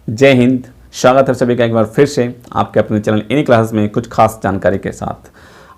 जय हिंद। स्वागत है सभी का एक बार फिर से आपके अपने चैनल इन्हीं क्लासेस में कुछ खास जानकारी के साथ।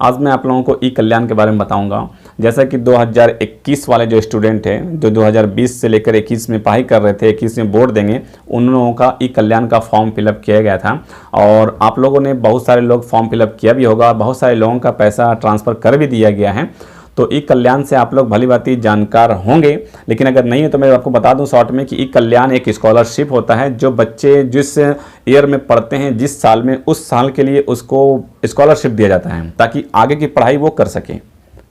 आज मैं आप लोगों को ई कल्याण के बारे में बताऊंगा। जैसा कि 2021 वाले जो स्टूडेंट हैं, जो 2020 से लेकर 21 में पढ़ाई कर रहे थे, 21 में बोर्ड देंगे, उन लोगों का ई कल्याण का फॉर्म फिलअप किया गया था। और आप लोगों ने बहुत सारे लोग फॉर्म फिलअप किया भी होगा, बहुत सारे लोगों का पैसा ट्रांसफ़र कर भी दिया गया है। तो ई कल्याण से आप लोग भली भांति जानकार होंगे, लेकिन अगर नहीं है तो मैं आपको बता दूं शॉर्ट में कि ई कल्याण एक स्कॉलरशिप होता है। जो बच्चे जिस ईयर में पढ़ते हैं, जिस साल में, उस साल के लिए उसको स्कॉलरशिप दिया जाता है ताकि आगे की पढ़ाई वो कर सके,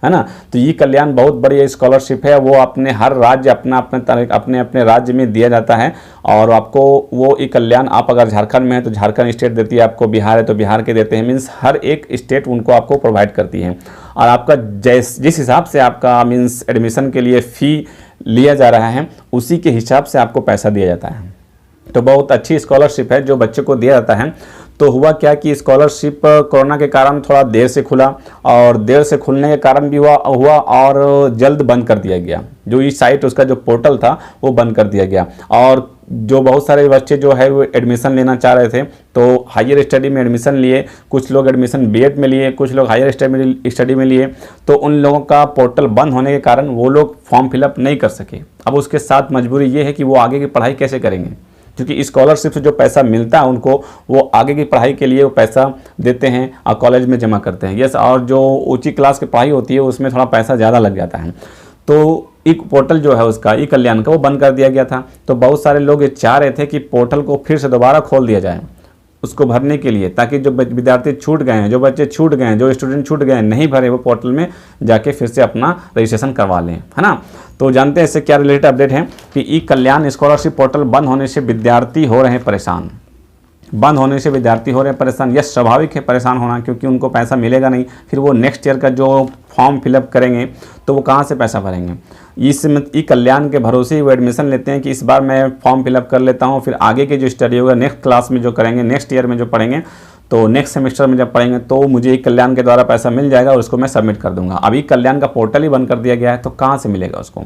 है ना। तो ई कल्याण बहुत बड़ी स्कॉलरशिप है। वो अपने हर राज्य अपने अपने राज्य में दिया जाता है। और आपको वो ई कल्याण, आप अगर झारखंड में है तो झारखंड स्टेट देती है, आपको बिहार है तो बिहार के देते हैं। मीन्स हर एक स्टेट उनको आपको प्रोवाइड करती है। और आपका जिस हिसाब से आपका मीन्स एडमिशन के लिए फ़ी लिया जा रहा है, उसी के हिसाब से आपको पैसा दिया जाता है। तो बहुत अच्छी स्कॉलरशिप है जो बच्चे को दिया जाता है। तो हुआ क्या कि स्कॉलरशिप कोरोना के कारण थोड़ा देर से खुला, और देर से खुलने के कारण भी हुआ और जल्द बंद कर दिया गया। जो ई साइट, उसका जो पोर्टल था वो बंद कर दिया गया। और जो बहुत सारे बच्चे जो है वो एडमिशन लेना चाह रहे थे, तो हायर स्टडी में एडमिशन लिए, कुछ लोग एडमिशन बीएड में लिए, कुछ लोग हायर स्टडी में लिए। तो उन लोगों का पोर्टल बंद होने के कारण वो लोग फॉर्म फिलअप नहीं कर सके। अब उसके साथ मजबूरी ये है कि वो आगे की पढ़ाई कैसे करेंगे, क्योंकि स्कॉलरशिप से जो पैसा मिलता है उनको, वो आगे की पढ़ाई के लिए वो पैसा देते हैं और कॉलेज में जमा करते हैं। यस, और जो ऊंची क्लास की पढ़ाई होती है उसमें थोड़ा पैसा ज़्यादा लग जाता है। तो एक पोर्टल जो है उसका, ई कल्याण का, वो बंद कर दिया गया था। तो बहुत सारे लोग ये चाह रहे थे कि पोर्टल को फिर से दोबारा खोल दिया जाए उसको भरने के लिए, ताकि जो विद्यार्थी छूट गए हैं, जो बच्चे छूट गए हैं, जो स्टूडेंट छूट गए हैं, नहीं भरे, वो पोर्टल में जाके फिर से अपना रजिस्ट्रेशन करवा लें, है ना। तो जानते हैं इससे क्या रिलेटेड अपडेट है कि ई कल्याण स्कॉलरशिप पोर्टल बंद होने से विद्यार्थी हो रहे हैं परेशान। बंद होने से विद्यार्थी हो रहे हैं परेशान। यह स्वाभाविक है परेशान होना, क्योंकि उनको पैसा मिलेगा नहीं। फिर वो नेक्स्ट ईयर का जो फॉर्म फिलअप करेंगे तो वो कहाँ से पैसा भरेंगे। इस ई कल्याण के भरोसे ही वो एडमिशन लेते हैं कि इस बार मैं फॉर्म फिलअप कर लेता हूँ, फिर आगे की जो स्टडी होगा, नेक्स्ट क्लास में जो करेंगे, नेक्स्ट ईयर में जो पढ़ेंगे, तो नेक्स्ट सेमेस्टर में जब पढ़ेंगे तो मुझे ई कल्याण के द्वारा पैसा मिल जाएगा और उसको मैं सबमिट कर दूंगा। अभी कल्याण का पोर्टल ही बंद कर दिया गया है, तो कहाँ से मिलेगा उसको।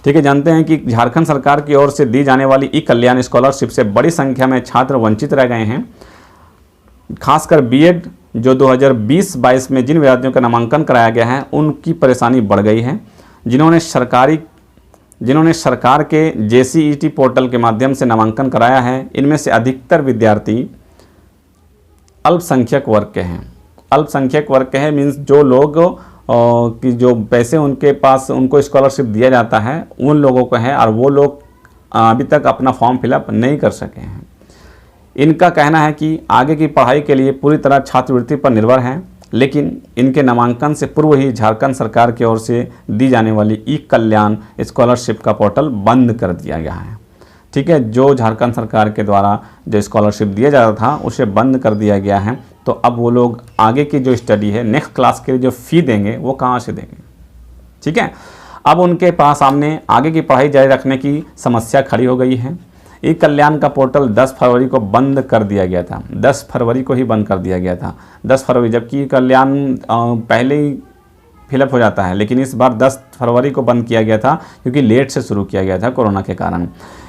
ठीक है, जानते हैं कि झारखंड सरकार की ओर से दी जाने वाली ई कल्याण स्कॉलरशिप से बड़ी संख्या में छात्र वंचित रह गए हैं। खासकर बीएड जो 2020-22 में जिन विद्यार्थियों का नामांकन कराया गया है, उनकी परेशानी बढ़ गई है। जिन्होंने सरकार के जेसीईटी पोर्टल के माध्यम से नामांकन कराया है, इनमें से अधिकतर विद्यार्थी अल्पसंख्यक वर्ग के हैं। अल्पसंख्यक वर्ग के हैं मीन्स जो लोग कि जो पैसे उनके पास, उनको स्कॉलरशिप दिया जाता है, उन लोगों को है, और वो लोग अभी तक अपना फॉर्म फिलअप नहीं कर सके हैं। इनका कहना है कि आगे की पढ़ाई के लिए पूरी तरह छात्रवृत्ति पर निर्भर हैं, लेकिन इनके नामांकन से पूर्व ही झारखंड सरकार की ओर से दी जाने वाली ई कल्याण स्कॉलरशिप का पोर्टल बंद कर दिया गया है। ठीक है, जो झारखंड सरकार के द्वारा जो स्कॉलरशिप दिया जा रहा था उसे बंद कर दिया गया है। तो अब वो लोग आगे की जो स्टडी है, नेक्स्ट क्लास के लिए जो फ़ी देंगे, वो कहाँ से देंगे। ठीक है, अब उनके पास सामने आगे की पढ़ाई जारी रखने की समस्या खड़ी हो गई है। ई कल्याण का पोर्टल 10 फरवरी को बंद कर दिया गया था। 10 फरवरी को ही बंद कर दिया गया था, 10 फरवरी, जबकि ई कल्याण पहले ही फिलअप हो जाता है, लेकिन इस बार 10 फरवरी को बंद किया गया था क्योंकि लेट से शुरू किया गया था कोरोना के कारण।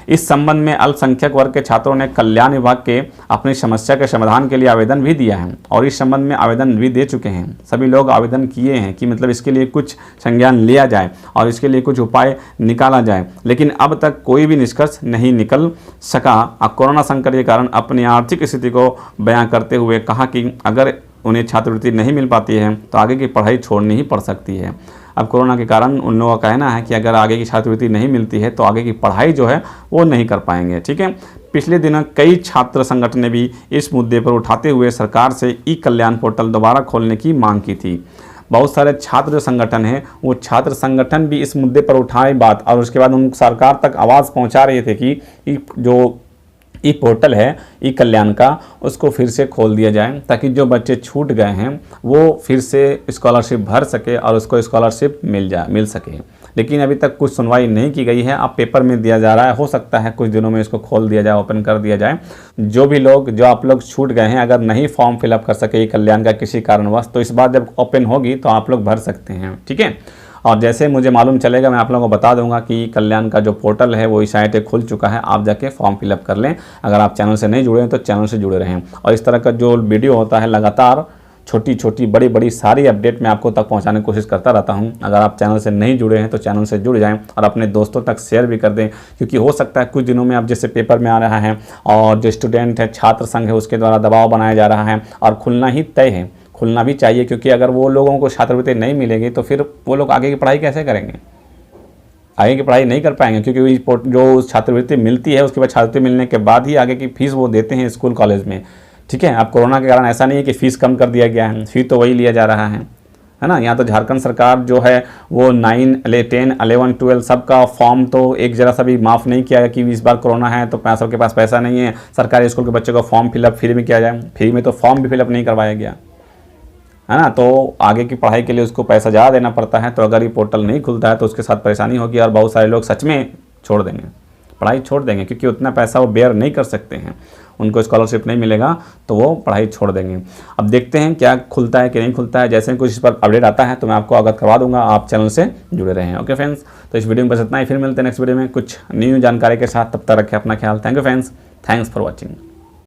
इस संबंध में अल्पसंख्यक वर्ग के छात्रों ने कल्याण विभाग के अपनी समस्या के समाधान के लिए आवेदन भी दिया है, और इस संबंध में आवेदन भी दे चुके हैं। सभी लोग आवेदन किए हैं कि मतलब इसके लिए कुछ संज्ञान लिया जाए और इसके लिए कुछ उपाय निकाला जाए, लेकिन अब तक कोई भी निष्कर्ष नहीं निकल सका। कोरोना संकट के कारण अपनी आर्थिक स्थिति को बयां करते हुए कहा कि अगर उन्हें छात्रवृत्ति नहीं मिल पाती है तो आगे की पढ़ाई छोड़नी ही पड़ सकती है। अब कोरोना के कारण उन लोगों का कहना है कि अगर आगे की छात्रवृत्ति नहीं मिलती है तो आगे की पढ़ाई जो है वो नहीं कर पाएंगे। ठीक है, पिछले दिनों कई छात्र संगठन ने भी इस मुद्दे पर उठाते हुए सरकार से ई कल्याण पोर्टल दोबारा खोलने की मांग की थी। बहुत सारे छात्र जो संगठन हैं, वो छात्र संगठन भी इस मुद्दे पर उठाए बात, और उसके बाद उन सरकार तक आवाज़ पहुँचा रहे थे कि जो ई पोर्टल है ई कल्याण का, उसको फिर से खोल दिया जाए ताकि जो बच्चे छूट गए हैं वो फिर से स्कॉलरशिप भर सके और उसको स्कॉलरशिप मिल सके। लेकिन अभी तक कुछ सुनवाई नहीं की गई है। अब पेपर में दिया जा रहा है, हो सकता है कुछ दिनों में इसको खोल दिया जाए, ओपन कर दिया जाए। जो आप लोग छूट गए हैं, अगर नहीं फॉर्म फिलअप कर सके ई कल्याण का किसी कारणवश, तो इस बार जब ओपन होगी तो आप लोग भर सकते हैं। ठीक है, और जैसे मुझे मालूम चलेगा मैं आप लोगों को बता दूंगा कि कल्याण का जो पोर्टल है वो इस साइट खुल चुका है, आप जाके फॉर्म फिलअप कर लें। अगर आप चैनल से नहीं जुड़े हैं तो चैनल से जुड़े रहें, और इस तरह का जो वीडियो होता है लगातार छोटी छोटी बड़ी बड़ी सारी अपडेट मैं आपको तक पहुंचाने की कोशिश करता रहता हूं। अगर आप चैनल से नहीं जुड़े हैं तो चैनल से जुड़ जाएं और अपने दोस्तों तक शेयर भी कर दें, क्योंकि हो सकता है कुछ दिनों में अब जैसे पेपर में आ रहा है और जो स्टूडेंट है छात्र संघ है उसके द्वारा दबाव बनाया जा रहा है और खुलना ही तय है, खुलना भी चाहिए, क्योंकि अगर वो लोगों को छात्रवृत्ति नहीं मिलेगी तो फिर वो लोग आगे की पढ़ाई कैसे करेंगे, आगे की पढ़ाई नहीं कर पाएंगे, क्योंकि जो छात्रवृत्ति मिलती है उसके बाद छात्रवृत्ति मिलने के बाद ही आगे की फीस वो देते हैं स्कूल कॉलेज में। ठीक है, अब कोरोना के कारण ऐसा नहीं है कि फ़ीस कम कर दिया गया है, फीस तो वही लिया जा रहा है ना। यहाँ तो झारखंड सरकार जो है वो 9, 10, 11, 12 सबका फॉर्म तो एक जरा सा भी माफ़ नहीं किया कि इस बार कोरोना है तो सबके पास पैसा नहीं है, सरकारी स्कूल के बच्चों को फॉर्म फिलअप फ्री में किया जाए, फ्री में तो फॉर्म भी फिलअप नहीं करवाया गया है ना। तो आगे की पढ़ाई के लिए उसको पैसा ज़्यादा देना पड़ता है, तो अगर ये पोर्टल नहीं खुलता है तो उसके साथ परेशानी होगी और बहुत सारे लोग सच में छोड़ देंगे, पढ़ाई छोड़ देंगे, क्योंकि उतना पैसा वो बेयर नहीं कर सकते हैं, उनको स्कॉलरशिप नहीं मिलेगा तो वो पढ़ाई छोड़ देंगे। अब देखते हैं क्या खुलता है कि नहीं खुलता है, जैसे कुछ इस पर अपडेट आता है तो मैं आपको अवगत करवा दूंगा, आप चैनल से जुड़े रहें। ओके फ्रेंड्स, तो इस वीडियो में बस इतना ही, फिर मिलते हैं नेक्स्ट वीडियो में कुछ न्यू जानकारी के साथ, तब तक रखें अपना ख्याल। Thank you friends, thanks for watching.